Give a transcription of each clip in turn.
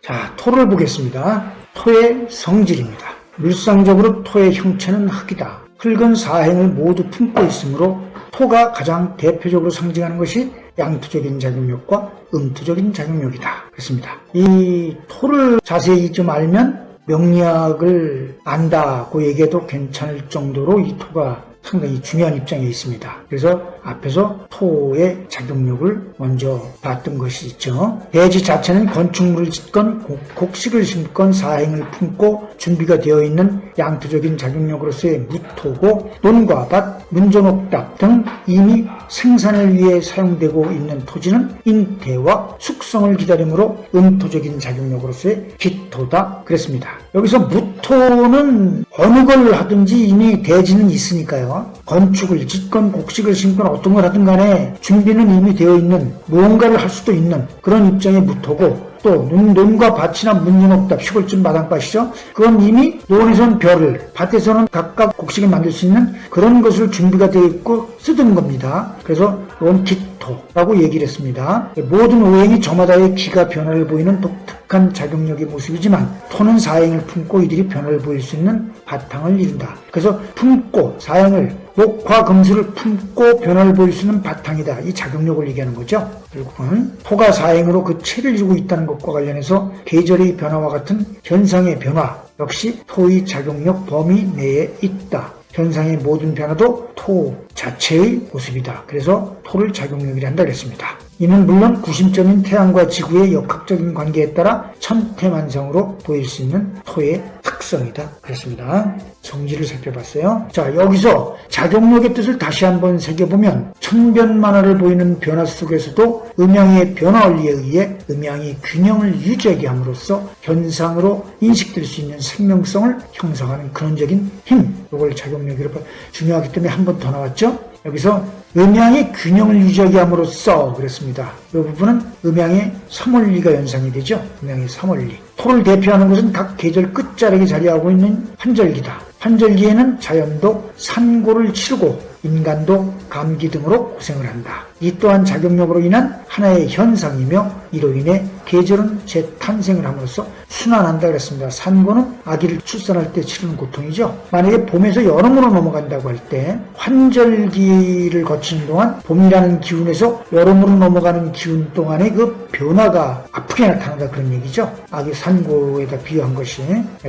자, 토를 보겠습니다. 토의 성질입니다. 물상적으로 토의 형체는 흙이다. 흙은 사행을 모두 품고 있으므로 토가 가장 대표적으로 상징하는 것이 양토적인 작용력과 음토적인 작용력이다. 그렇습니다. 이 토를 자세히 좀 알면 명리학을 안다고 얘기해도 괜찮을 정도로 이 토가 상당히 중요한 입장에 있습니다. 그래서 앞에서 토의 작용력을 먼저 봤던 것이 있죠. 대지 자체는 건축물을 짓건 곡식을 심건 사행을 품고 준비가 되어 있는 양토적인 작용력으로서의 무토고 논과 밭, 문전옥답 등 이미 생산을 위해 사용되고 있는 토지는 잉태와 숙성을 기다리므로 음토적인 작용력으로서의 기토다 그랬습니다. 여기서 무토는 어느 걸 하든지 이미 대지는 있으니까요. 건축을 짓건 곡식을 심건 어떤 걸 하든 간에 준비는 이미 되어 있는 무언가를 할 수도 있는 그런 입장의 무토고 또 논과 밭이나 문전옥답 시골집 마당밭이죠. 그건 이미 논에서는 벼를 밭에서는 각각 곡식을 만들 수 있는 그런 것을 준비가 되어 있고 쓰던 겁니다. 그래서 이건 기토라고 얘기를 했습니다. 모든 오행이 저마다의 기가 변화를 보이는 독특한 작용력의 모습이지만 토는 사행을 품고 이들이 변화를 보일 수 있는 바탕을 이룬다. 그래서 품고 사행을 목화 금수를 품고 변화를 보일 수 있는 바탕이다. 이 작용력을 얘기하는 거죠. 결국은 토가 사행으로 그 체를 이루고 있다는 것과 관련해서 계절의 변화와 같은 현상의 변화 역시 토의 작용력 범위 내에 있다. 현상의 모든 변화도 토 자체의 모습이다. 그래서 토를 작용력이라 한다 그랬습니다. 이는 물론 구심점인 태양과 지구의 역학적인 관계에 따라 천태만상으로 보일 수 있는 토의 특성이다 그랬습니다. 성질을 살펴봤어요. 자, 여기서 작용력의 뜻을 다시 한번 새겨보면 천변만화를 보이는 변화 속에서도 음양의 변화 원리에 의해 음양이 균형을 유지하게 함으로써 현상으로 인식될 수 있는 생명성을 형성하는 근원적인 힘, 이걸 작용력이라고 중요하기 때문에 한 번 더 나왔죠. 여기서 음양의 균형을 유지하게 함으로써 그랬습니다. 이 부분은 음양의 삼원리가 연상이 되죠. 음양의 삼원리. 토를 대표하는 것은 각 계절 끝자락에 자리하고 있는 환절기다. 환절기에는 자연도 산고를 치르고 인간도 감기 등으로 고생을 한다. 이 또한 작용력으로 인한 하나의 현상이며 이로 인해 계절은 재탄생을 함으로써 순환한다 그랬습니다. 산고는 아기를 출산할 때 치르는 고통이죠. 만약에 봄에서 여름으로 넘어간다고 할 때 환절기를 거치는 동안 봄이라는 기운에서 여름으로 넘어가는 기운 동안의 그 변화가 아프게 나타난다 그런 얘기죠. 아기 산고에다 비유한 것이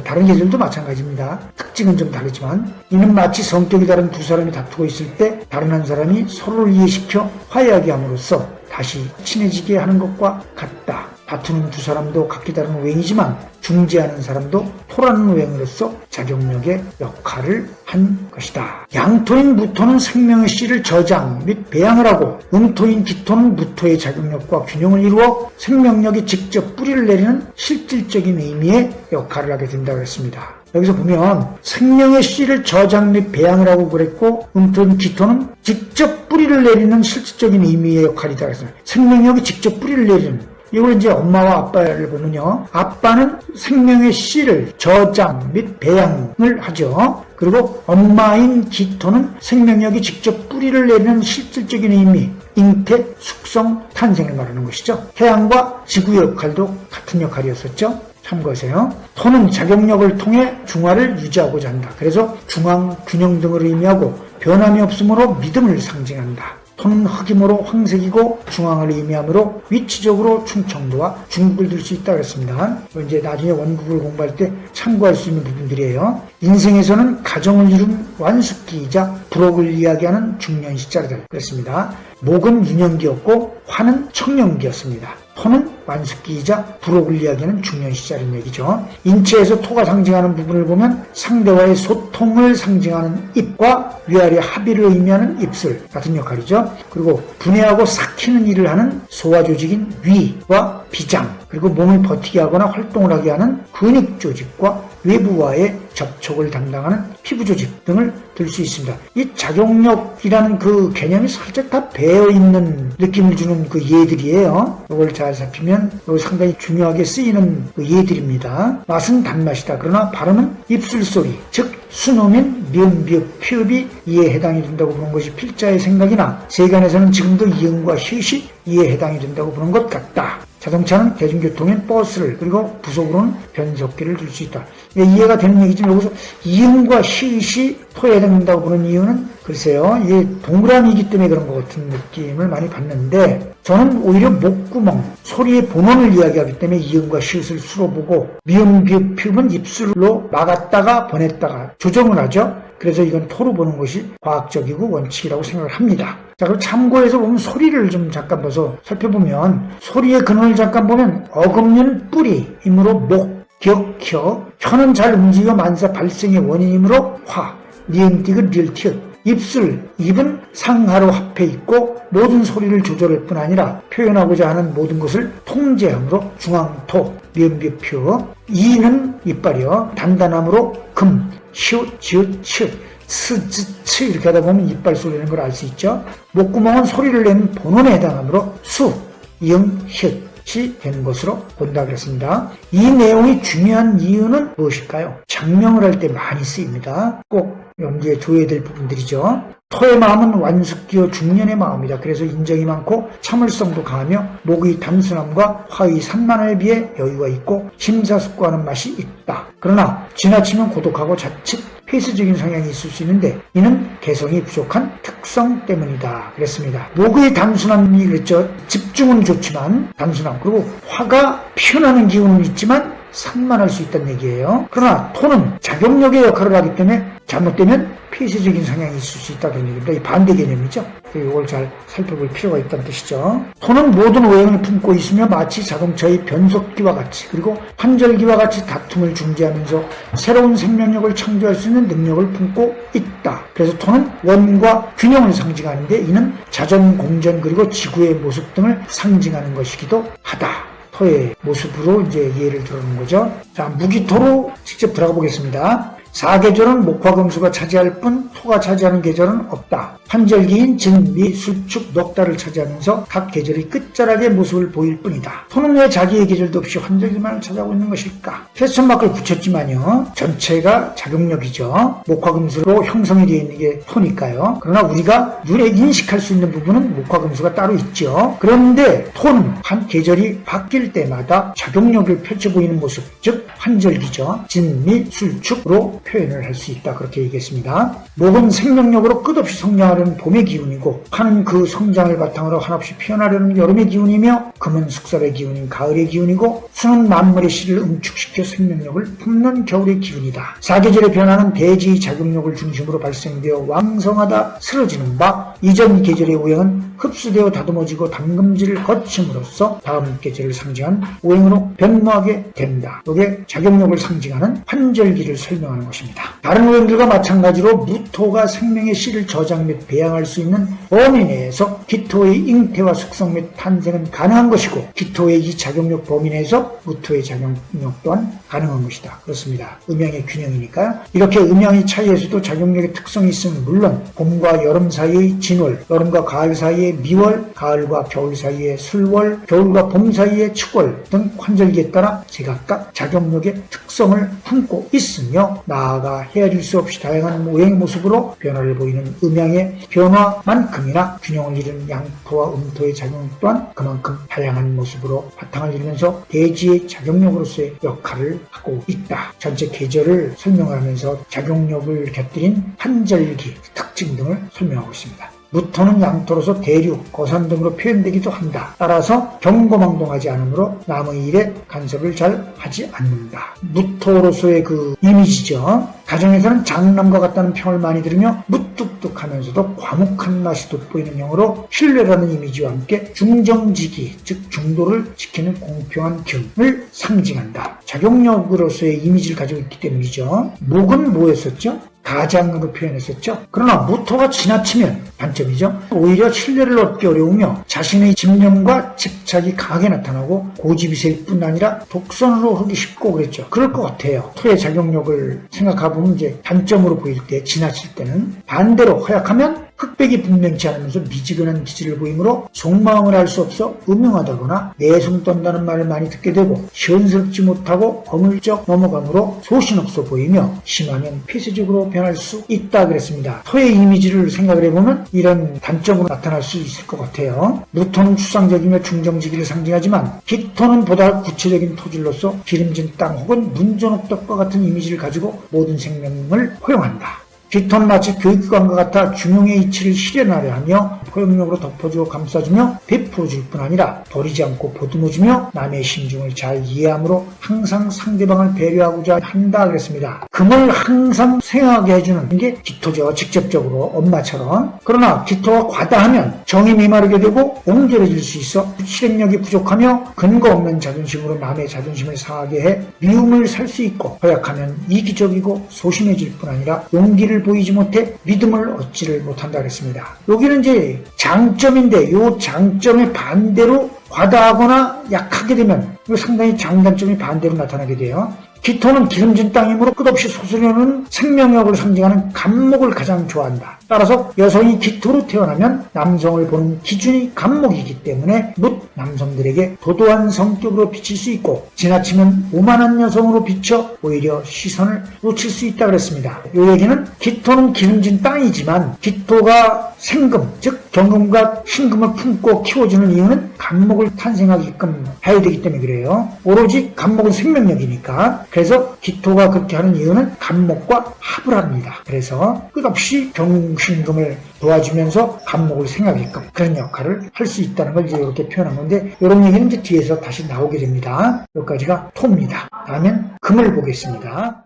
다른 계절도 마찬가지입니다. 특징은 좀 다르지만 이는 마치 성격이 다른 두 사람이 다투고 있을 때 다른 한 사람이 서로를 이해시켜 화해하게 함으로써 다시 친해지게 하는 것과 같다. 다투는 두 사람도 각기 다른 오행이지만 중재하는 사람도 토라는 오행으로서 작용력의 역할을 한 것이다. 양토인 무토는 생명의 씨를 저장 및 배양을 하고 음토인 기토는 무토의 작용력과 균형을 이루어 생명력이 직접 뿌리를 내리는 실질적인 의미의 역할을 하게 된다고 했습니다. 여기서 보면 생명의 씨를 저장 및 배양을 하고 그랬고 음토인 기토는 직접 뿌리를 내리는 실질적인 의미의 역할이다 그랬어요. 생명력이 직접 뿌리를 내리는 이걸 이제 엄마와 아빠를 보면요. 아빠는 생명의 씨를 저장 및 배양을 하죠. 그리고 엄마인 기토는 생명력이 직접 뿌리를 내리는 실질적인 의미, 잉태, 숙성, 탄생을 말하는 것이죠. 태양과 지구의 역할도 같은 역할이었었죠. 참고하세요. 토는 작용력을 통해 중화를 유지하고자 한다. 그래서 중앙, 균형 등을 의미하고 변함이 없으므로 믿음을 상징한다. 토는 흑이므로 황색이고 중앙을 의미하므로 위치적으로 충청도와 중국을 들 수 있다고 했습니다. 이제 나중에 원국을 공부할 때 참고할 수 있는 부분들이에요. 인생에서는 가정을 이룬 완숙기이자 부록을 이야기하는 중년 시자를 그랬습니다. 목은 유년기였고 화는 청년기였습니다. 토는 완숙기이자 부록을 이야기하는 중년 시자는 얘기죠. 인체에서 토가 상징하는 부분을 보면 상대와의 소통을 상징하는 입과 위아래 합의를 의미하는 입술 같은 역할이죠. 그리고 분해하고 삭히는 일을 하는 소화조직인 위와 비장, 그리고 몸을 버티게 하거나 활동을 하게 하는 근육조직과 외부와의 접촉을 담당하는 피부 조직 등을 들 수 있습니다. 이 작용력이라는 그 개념이 살짝 다 배어있는 느낌을 주는 그 예들이에요. 이걸 잘 살피면 이거 상당히 중요하게 쓰이는 그 예들입니다. 맛은 단맛이다. 그러나 발음은 입술소리, 즉 순음인 미음, 비읍, 피읍이 이에 해당이 된다고 보는 것이 필자의 생각이나 세간에서는 지금도 이응과 히읗이 이에 해당이 된다고 보는 것 같다. 자동차는 대중교통인 버스를 그리고 부속으로는 변속기를 들 수 있다. 이해가 되는 얘기지만 여기서 이응과 히읗이 토에 해당된다고 보는 이유는 글쎄요. 이게 동그라미이기 때문에 그런 것 같은 느낌을 많이 받는데 저는 오히려 목구멍, 소리의 본원을 이야기하기 때문에 이응과 히읗을 수로 보고 미음, 비읍, 피읍은 입술로 막았다가 보냈다가 조정을 하죠. 그래서 이건 토로 보는 것이 과학적이고 원칙이라고 생각을 합니다. 자, 그럼 참고해서 보면 소리를 좀 잠깐 봐서 살펴보면 소리의 근원을 잠깐 보면 어금니는 뿌리이므로 목, 기역, 혀, 혀는 잘 움직여 만사 발생의 원인이므로 화, 니은, 디귿, 리을, 티읕, 입술, 입은 상하로 합해 있고 모든 소리를 조절할 뿐 아니라 표현하고자 하는 모든 것을 통제함으로 중앙토, 미음, 비읍, 피읍, 이는 이빨이요 단단함으로 금, 시옷, 지읒, 치, 스, 즈, 치 이렇게 하다 보면 이빨 소리라는 걸 알 수 있죠. 목구멍은 소리를 내는 본원에 해당하므로 수, 이응, 히읗이 되는 것으로 본다 그랬습니다. 이 내용이 중요한 이유는 무엇일까요? 장명을 할 때 많이 쓰입니다. 꼭 염두에 둬야 될 부분들이죠. 토의 마음은 완숙기요 중년의 마음이다. 그래서 인정이 많고 참을성도 강하며 목의 단순함과 화의 산만함에 비해 여유가 있고 심사숙고하는 맛이 있다. 그러나 지나치면 고독하고 자칫 폐쇄적인 성향이 있을 수 있는데 이는 개성이 부족한 특성 때문이다. 그랬습니다. 목의 단순함이 그랬죠. 집중은 좋지만 단순함 그리고 화가 피어나는 기운은 있지만 산만할 수 있다는 얘기예요. 그러나 토는 작용력의 역할을 하기 때문에 잘못되면 폐쇄적인 성향이 있을 수 있다는 얘기입니다. 이 반대 개념이죠. 이걸 잘 살펴볼 필요가 있다는 뜻이죠. 토는 모든 오행을 품고 있으며 마치 자동차의 변속기와 같이 그리고 환절기와 같이 다툼을 중재하면서 새로운 생명력을 창조할 수 있는 능력을 품고 있다. 그래서 토는 원과 균형을 상징하는데 이는 자전, 공전 그리고 지구의 모습 등을 상징하는 것이기도 하다. 토의 모습으로 이제 이해를 들어오는 거죠. 자, 무기토로 직접 들어가 보겠습니다. 사계절은 목화금수가 차지할 뿐 토가 차지하는 계절은 없다. 환절기인 진, 미, 술축, 넉달을 차지하면서 각 계절의 끝자락의 모습을 보일 뿐이다. 토는 왜 자기의 계절도 없이 환절기만을 차지하고 있는 것일까? 퀘스천 마크를 붙였지만요. 전체가 작용력이죠. 목화금수로 형성이 되어 있는 게 토니까요. 그러나 우리가 눈에 인식할 수 있는 부분은 목화금수가 따로 있죠. 그런데 토는 한 계절이 바뀔 때마다 작용력을 펼쳐 보이는 모습, 즉 환절기죠. 진, 미, 술축으로 표현을 할 수 있다. 그렇게 얘기했습니다. 목은 생명력으로 끝없이 성장하려는 봄의 기운이고 화는 그 성장을 바탕으로 한없이 피어나려는 여름의 기운이며 금은 숙설의 기운인 가을의 기운이고 수는 만물의 씨를 응축시켜 생명력을 품는 겨울의 기운이다. 사계절의 변화는 대지의 작용력을 중심으로 발생되어 왕성하다 쓰러지는 바 이전 계절의 오행은 흡수되어 다듬어지고 담금질을 거침으로써 다음 계절을 상징한 오행으로 변모하게 된다. 이게 작용력을 상징하는 환절기를 설명하는 것입니다. 다른 오행들과 마찬가지로 무토가 생명의 씨를 저장 및 배양할 수 있는 범위 내에서 기토의 잉태와 숙성 및 탄생은 가능한 것이고 기토의 이 작용력 범위 내에서 무토의 작용력 또한 가능한 것이다. 그렇습니다. 음양의 균형이니까요. 이렇게 음양의 차이에서도 작용력의 특성이 있으면 물론 봄과 여름 사이의 진월, 여름과 가을 사이의 미월, 가을과 겨울 사이의 술월, 겨울과 봄 사이의 축월 등 환절기에 따라 제각각 작용력의 특성을 품고 있으며 나아가 헤아릴 수 없이 다양한 오행의 모습으로 변화를 보이는 음양의 변화만큼이나 균형을 이루는 양토와 음토의 작용 또한 그만큼 다양한 모습으로 바탕을 이루면서 대지의 작용력으로서의 역할을 하고 있다. 전체 계절을 설명하면서 작용력을 곁들인 환절기 특징 등을 설명하고 있습니다. 무토는 양토로서 대륙, 거산 등으로 표현되기도 한다. 따라서 경고망동하지 않으므로 남의 일에 간섭을 잘 하지 않는다. 무토로서의 그 이미지죠. 가정에서는 장남과 같다는 평을 많이 들으며 무뚝뚝하면서도 과묵한 맛이 돋보이는 형으로 신뢰라는 이미지와 함께 중정지기, 즉 중도를 지키는 공평한 균을 상징한다. 작용력으로서의 이미지를 가지고 있기 때문이죠. 목은 뭐였었죠? 가장으로 표현했었죠. 그러나 무토가 지나치면 단점이죠. 오히려 신뢰를 얻기 어려우며 자신의 집념과 집착이 강하게 나타나고 고집이 셀 뿐 아니라 독선으로 흐르기 쉽고 그랬죠. 그럴 것 같아요. 토의 작용력을 생각해보면 이제 단점으로 보일 때, 지나칠 때는 반대로 허약하면 흑백이 분명치 않으면서 미지근한 기질을 보이므로 속마음을 알 수 없어 음흉하다거나 내숭 떤다는 말을 많이 듣게 되고 시원스럽지 못하고 거물쩍 넘어가므로 소신없어 보이며 심하면 폐쇄적으로 변할 수 있다 그랬습니다. 토의 이미지를 생각을 해보면 이런 단점으로 나타날 수 있을 것 같아요. 무토는 추상적이며 중정지기를 상징하지만 기토는 보다 구체적인 토질로서 기름진 땅 혹은 문전옥덕과 같은 이미지를 가지고 모든 생명을 포용한다. 기토는 마치 교육관과 같아 중용의 이치를 실현하려 하며 포용력으로 덮어주고 감싸주며 베풀어줄 뿐 아니라 버리지 않고 보듬어주며 남의 심중을 잘 이해하므로 항상 상대방을 배려하고자 한다 그랬습니다. 금을 항상 생각하게 해주는 게 기토죠. 직접적으로 엄마처럼. 그러나 기토가 과다하면 정이 메마르게 되고 옹졸해질 수 있어 실행력이 부족하며 근거 없는 자존심으로 남의 자존심을 상하게 해 미움을 살 수 있고 허약하면 이기적이고 소심해질 뿐 아니라 용기를 보이지 못해 믿음을 얻지를 못한다 그랬습니다. 여기는 이제 장점인데 이 장점의 반대로 과다하거나 약하게 되면 상당히 장단점이 반대로 나타나게 돼요. 기토는 기름진 땅이므로 끝없이 솟으려는 생명력을 상징하는 간목을 가장 좋아한다. 따라서 여성이 기토로 태어나면 남성을 보는 기준이 간목이기 때문에 묻 남성들에게 도도한 성격으로 비칠 수 있고 지나치면 오만한 여성으로 비쳐 오히려 시선을 놓칠 수 있다 그랬습니다. 이 얘기는 기토는 기름진 땅이지만 기토가 생금, 즉 경금과 신금을 품고 키워주는 이유는 간목을 탄생하게끔 해야 되기 때문에 그래요. 오로지 간목은 생명력이니까. 그래서 기토가 그렇게 하는 이유는 간목과 합을 합니다. 그래서 끝없이 경신금을 도와주면서 간목을 생각하게끔 그런 역할을 할 수 있다는 걸 이제 이렇게 표현한 건데, 이런 얘기는 이제 뒤에서 다시 나오게 됩니다. 여기까지가 토입니다. 다음엔 금을 보겠습니다.